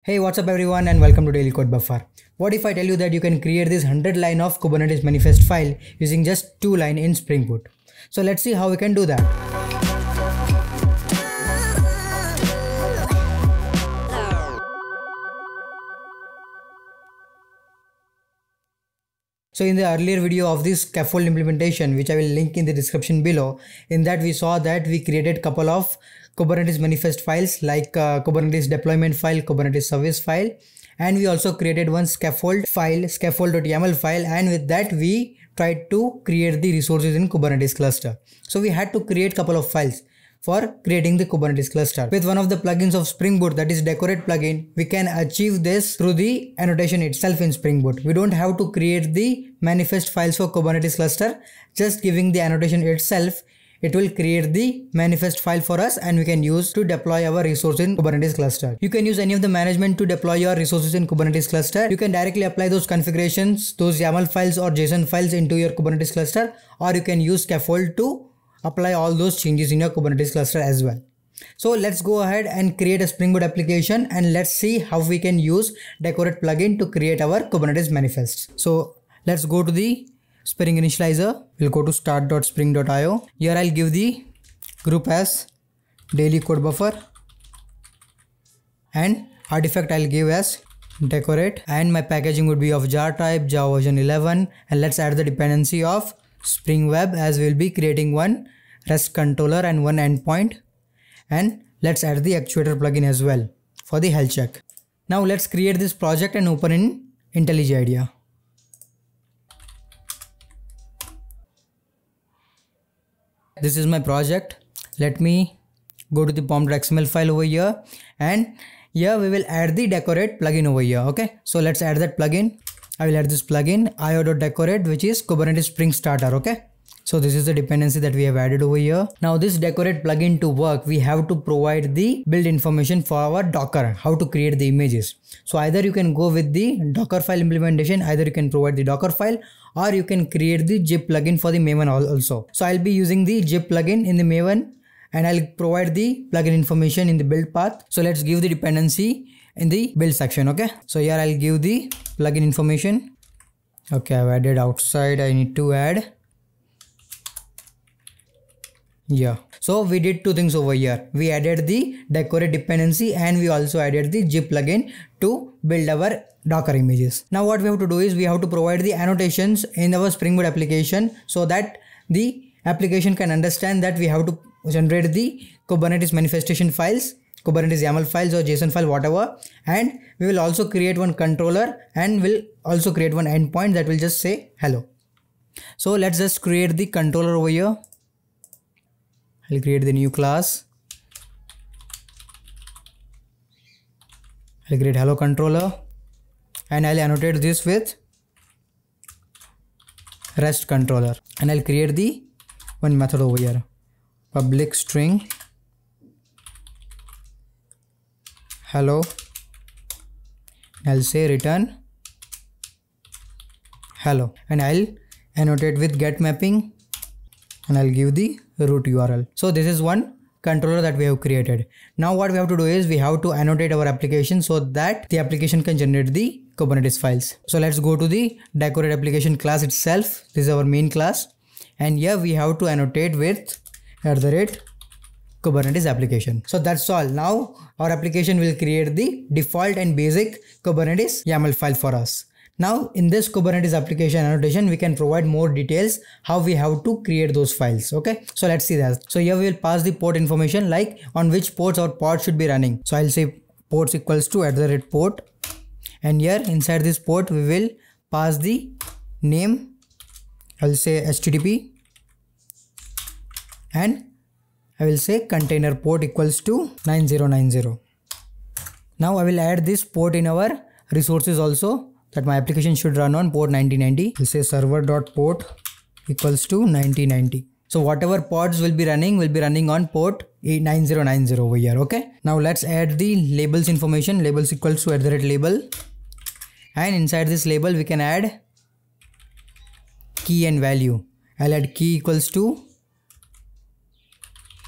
Hey, what's up everyone and welcome to Daily Code Buffer. What if I tell you that you can create this 100 line of Kubernetes manifest file using just 2 line in Spring Boot? So let's see how we can do that. So in the earlier video of this scaffold implementation, which I will link in the description below, in that we saw that we created couple of Kubernetes manifest files like Kubernetes deployment file, Kubernetes service file, and we also created one scaffold file, scaffold.yaml file, and with that we tried to create the resources in Kubernetes cluster. So we had to create couple of files for creating the Kubernetes cluster. With one of the plugins of Spring Boot, that is Decorate plugin, we can achieve this through the annotation itself in Spring Boot. We don't have to create the manifest files for Kubernetes cluster. Just giving the annotation itself, it will create the manifest file for us and we can use to deploy our resources in Kubernetes cluster. You can use any of the management to deploy your resources in Kubernetes cluster. You can directly apply those configurations, those YAML files or JSON files into your Kubernetes cluster, or you can use scaffold to apply all those changes in your Kubernetes cluster as well. So let's go ahead and create a Spring Boot application and let's see how we can use Decorate plugin to create our Kubernetes manifests. So let's go to the Spring Initializer. We'll go to start.spring.io. Here I'll give the group as Daily Code Buffer and artifact I'll give as Decorate, and my packaging would be of jar type, Java version 11, and let's add the dependency of Spring Web, as we'll be creating one REST controller and one endpoint, and let's add the actuator plugin as well for the health check. Now let's create this project and open in IntelliJ IDEA. This is my project. Let me go to the pom.xml file over here, and here we will add the Decorate plugin over here. Okay, so let's add that plugin. I will add this plugin io.decorate, which is Kubernetes Spring Starter. Okay, so this is the dependency that we have added over here. Now this Decorate plugin to work, we have to provide the build information for our Docker, how to create the images. So either you can go with the Docker file implementation, either you can provide the Docker file, or you can create the zip plugin for the Maven also. So I'll be using the zip plugin in the Maven and I'll provide the plugin information in the build path. So let's give the dependency in the build section. Okay, so here I'll give the plugin information. Okay, I've added outside. I need to add. Yeah, so we did two things over here. We added the Decorate dependency and we also added the zip plugin to build our Docker images. Now what we have to do is we have to provide the annotations in our Spring Boot application so that the application can understand that we have to generate the Kubernetes manifestation files, Kubernetes YAML files or JSON file, whatever, and we will also create one controller and we'll also create one endpoint that will just say hello. So let's just create the controller over here. I'll create the new class. I'll create hello controller and I'll annotate this with REST controller, and I'll create the one method over here, public string hello. I'll say return hello, and I'll annotate with get mapping and I'll give the root URL. So this is one controller that we have created. Now what we have to do is we have to annotate our application so that the application can generate the Kubernetes files. So let's go to the Decorate application class itself. This is our main class, and here we have to annotate with @Kubernetes application. So that's all. Now our application will create the default and basic Kubernetes YAML file for us. Now in this Kubernetes application annotation, we can provide more details how we have to create those files. Okay, so let's see that. So here we will pass the port information, like on which ports our pod should be running. So I'll say ports equals to @port, and here inside this port we will pass the name. I'll say HTTP, and I will say container port equals to 9090. Now I will add this port in our resources also, that my application should run on port 9090. We'll say server.port equals to 9090. So whatever pods will be running on port 9090 over here. Okay, now let's add the labels information. Labels equals to @label, and inside this label we can add key and value. I'll add key equals to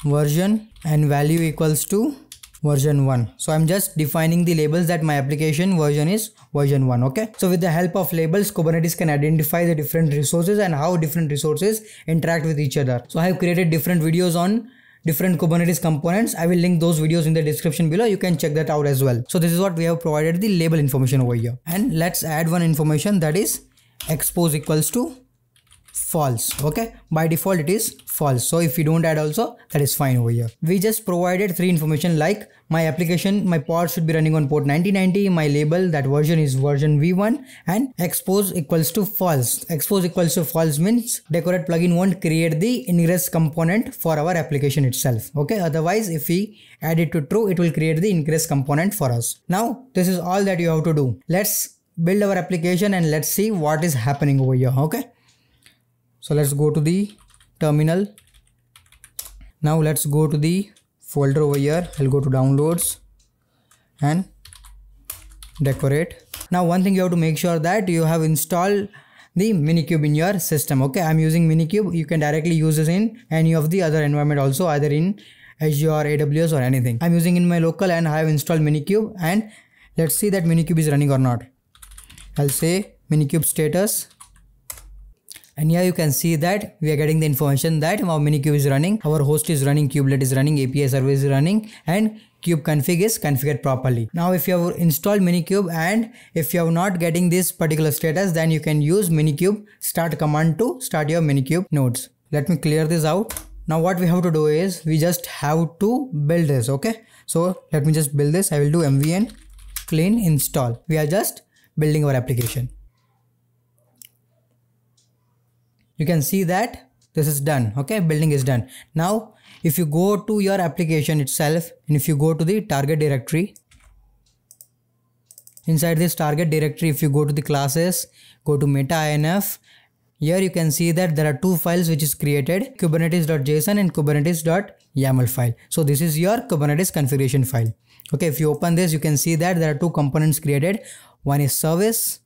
version and value equals to version 1. So I'm just defining the labels that my application version is version 1. Okay. So with the help of labels, Kubernetes can identify the different resources and how different resources interact with each other. So I have created different videos on different Kubernetes components. I will link those videos in the description below. You can check that out as well. So this is what we have provided the label information over here. And let's add one information, that is expose equals to false. Okay, by default it is false, so if you don't add also, that is fine over here. We just provided three information like my application, my pod should be running on port 9090, my label, that version is version v1, and expose equals to false. Expose equals to false means Decorate plugin won't create the ingress component for our application itself. Okay, otherwise if we add it to true, it will create the ingress component for us. Now this is all that you have to do. Let's build our application and let's see what is happening over here. Okay, so let's go to the terminal. Now let's go to the folder over here. I'll go to downloads and Decorate. Now one thing you have to make sure that you have installed the Minikube in your system. Okay, I'm using Minikube. You can directly use this in any of the other environment also, either in Azure, AWS or anything. I'm using in my local and I have installed Minikube, and let's see that Minikube is running or not. I'll say Minikube status. And here you can see that we are getting the information that our Minikube is running, our host is running, kubelet is running, API service is running, and kubeconfig is configured properly. Now if you have installed Minikube and if you are not getting this particular status, then you can use Minikube start command to start your Minikube nodes. Let me clear this out. Now what we have to do is we just have to build this. Okay, so let me just build this. I will do mvn clean install. We are just building our application. You can see that this is done. Okay, building is done. Now if you go to your application itself and if you go to the target directory, inside this target directory, if you go to the classes, go to meta-inf, here you can see that there are two files which is created, kubernetes.json and kubernetes.yaml file. So this is your Kubernetes configuration file. Okay, if you open this, you can see that there are two components created. One is service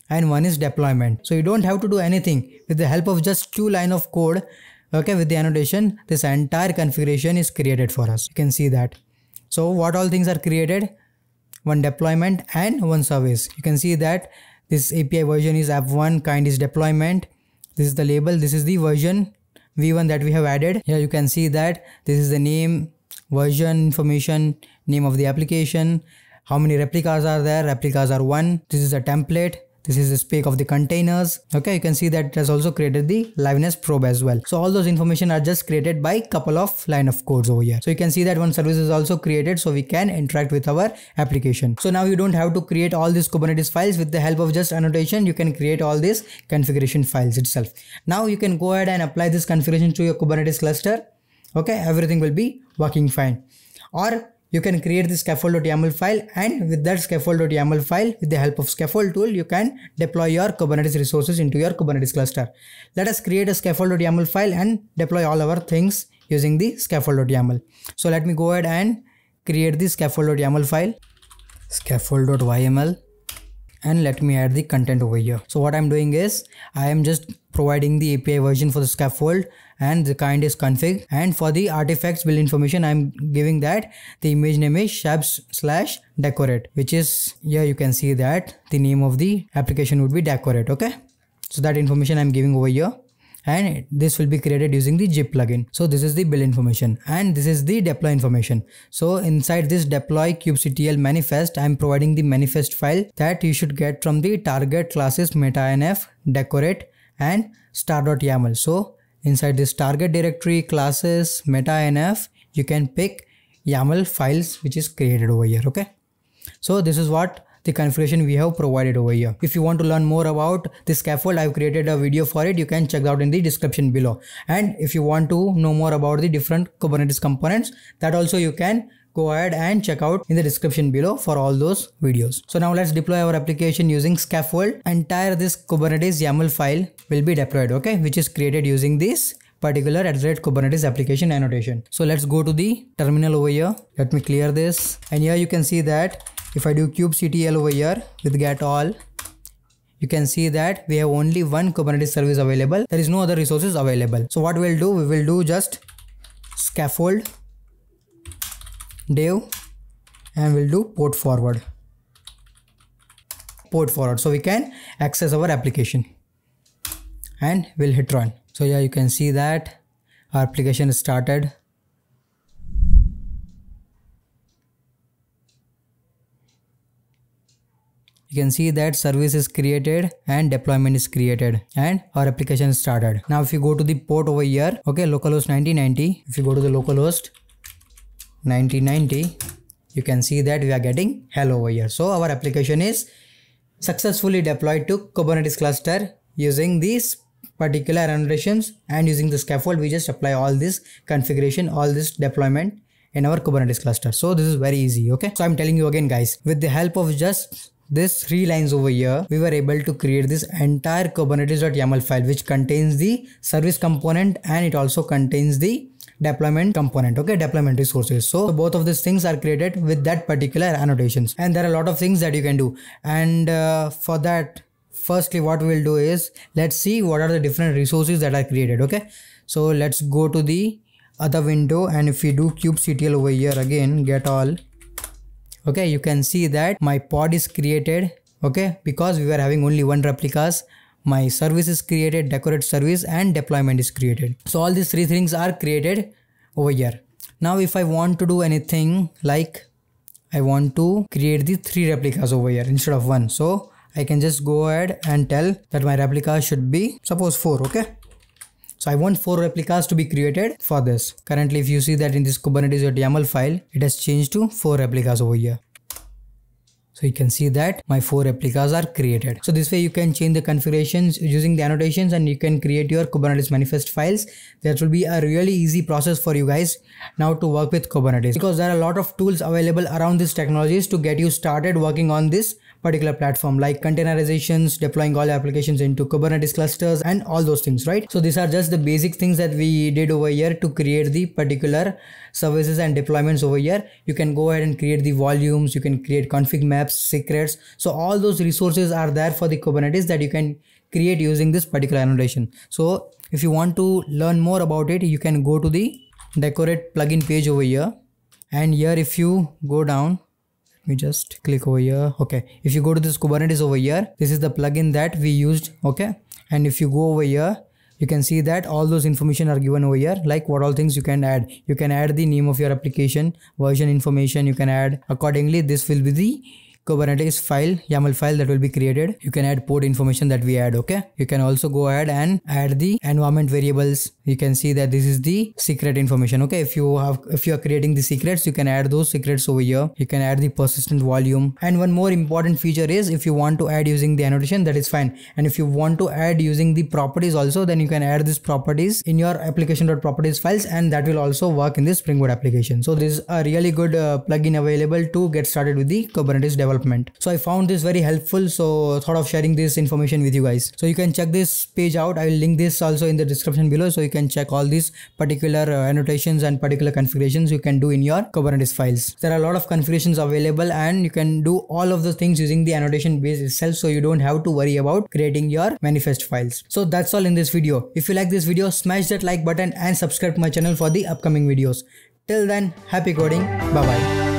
and one is deployment. So you don't have to do anything. With the help of just 2 lines of code, okay, with the annotation, this entire configuration is created for us. You can see that. So what all things are created? One deployment and one service. You can see that this API version is app1, kind is deployment. This is the label. This is the version v1 that we have added. Here you can see that this is the name, version information, name of the application, how many replicas are there. Replicas are 1. This is a template. This is the spec of the containers. Okay, you can see that it has also created the liveness probe as well. So all those information are just created by couple of line of codes over here. So you can see that one service is also created so we can interact with our application. So now you don't have to create all these Kubernetes files. With the help of just annotation, you can create all these configuration files itself. Now you can go ahead and apply this configuration to your Kubernetes cluster. Okay, everything will be working fine. Or you can create the scaffold.yaml file, and with that scaffold.yaml file, with the help of scaffold tool, you can deploy your Kubernetes resources into your Kubernetes cluster. Let us create a scaffold.yaml file and deploy all our things using the scaffold.yaml. So let me go ahead and create the scaffold.yaml file, scaffold.yml, and let me add the content over here. So what I'm doing is I am just providing the API version for the scaffold and the kind is config, and for the artifacts build information I'm giving that the image name is shabs/decorate, which is here you can see that the name of the application would be decorate. Okay, so that information I'm giving over here, and this will be created using the zip plugin. So this is the build information and this is the deploy information. So inside this deploy kubectl manifest, I'm providing the manifest file that you should get from the target classes meta-inf, decorate and star.yaml. So inside this target directory classes meta-inf, you can pick YAML files which is created over here. Okay, so this is what the configuration we have provided over here. If you want to learn more about the scaffold, I've created a video for it. You can check it out in the description below. And if you want to know more about the different Kubernetes components, that also you can go ahead and check out in the description below for all those videos. So now let's deploy our application using scaffold. Entire this Kubernetes YAML file will be deployed, okay, which is created using this particular @Kubernetes application annotation. So let's go to the terminal over here. Let me clear this. And here you can see that if I do kubectl over here with get all, you can see that we have only one Kubernetes service available. There is no other resources available. So what we'll do, we will do just scaffold dev and we'll do port forward. So we can access our application, and we'll hit run. So yeah, you can see that our application is started. You can see that service is created and deployment is created and our application is started. Now if you go to the port over here, okay, localhost 9090, if you go to the localhost 9090, you can see that we are getting hello over here. So our application is successfully deployed to Kubernetes cluster using these particular annotations, and using the scaffold we just apply all this configuration, all this deployment in our Kubernetes cluster. So this is very easy. Okay, so I'm telling you again guys, with the help of just this 3 lines over here, we were able to create this entire kubernetes.yaml file which contains the service component and it also contains the deployment component, okay, deployment resources. So both of these things are created with that particular annotations, and there are a lot of things that you can do. And for that, firstly what we will do is, let's see what are the different resources that are created. Okay, so let's go to the other window, and if we do kubectl over here again, get all, okay, you can see that my pod is created, okay, because we were having only one replicas. My service is created, decorate service, and deployment is created. So all these 3 things are created over here. Now if I want to do anything, like I want to create the 3 replicas over here instead of 1, so I can just go ahead and tell that my replica should be suppose 4, okay. So I want 4 replicas to be created for this. Currently if you see that in this kubernetes.yaml file, it has changed to 4 replicas over here. So you can see that my 4 replicas are created. So this way you can change the configurations using the annotations, and you can create your Kubernetes manifest files. That will be a really easy process for you guys now to work with Kubernetes, because there are a lot of tools available around these technologies to get you started working on this particular platform, like containerizations, deploying all applications into Kubernetes clusters, and all those things, right? So these are just the basic things that we did over here to create the particular services and deployments over here. You can go ahead and create the volumes, you can create config maps, secrets. So all those resources are there for the Kubernetes that you can create using this particular annotation. So if you want to learn more about it, you can go to the decorate plugin page over here, and here if you go down, let me just click over here. Okay, if you go to this Kubernetes over here, this is the plugin that we used. Okay, and if you go over here, you can see that all those information are given over here, like what all things you can add. You can add the name of your application, version information you can add accordingly. This will be the Kubernetes file, YAML file that will be created. You can add port information that we add. Okay, you can also go ahead and add the environment variables. You can see that this is the secret information. Okay, if you are creating the secrets, you can add those secrets over here. You can add the persistent volume, and one more important feature is, if you want to add using the annotation, that is fine. And if you want to add using the properties also, then you can add these properties in your application.properties files, and that will also work in this Spring Boot application. So this is a really good plugin available to get started with the Kubernetes development. So I found this very helpful, so thought of sharing this information with you guys. So you can check this page out. I will link this also in the description below, so you can check all these particular annotations and particular configurations you can do in your Kubernetes files. There are a lot of configurations available, and you can do all of the things using the annotation base itself, so you don't have to worry about creating your manifest files. So that's all in this video. If you like this video, smash that like button and subscribe to my channel for the upcoming videos. Till then, happy coding. Bye bye.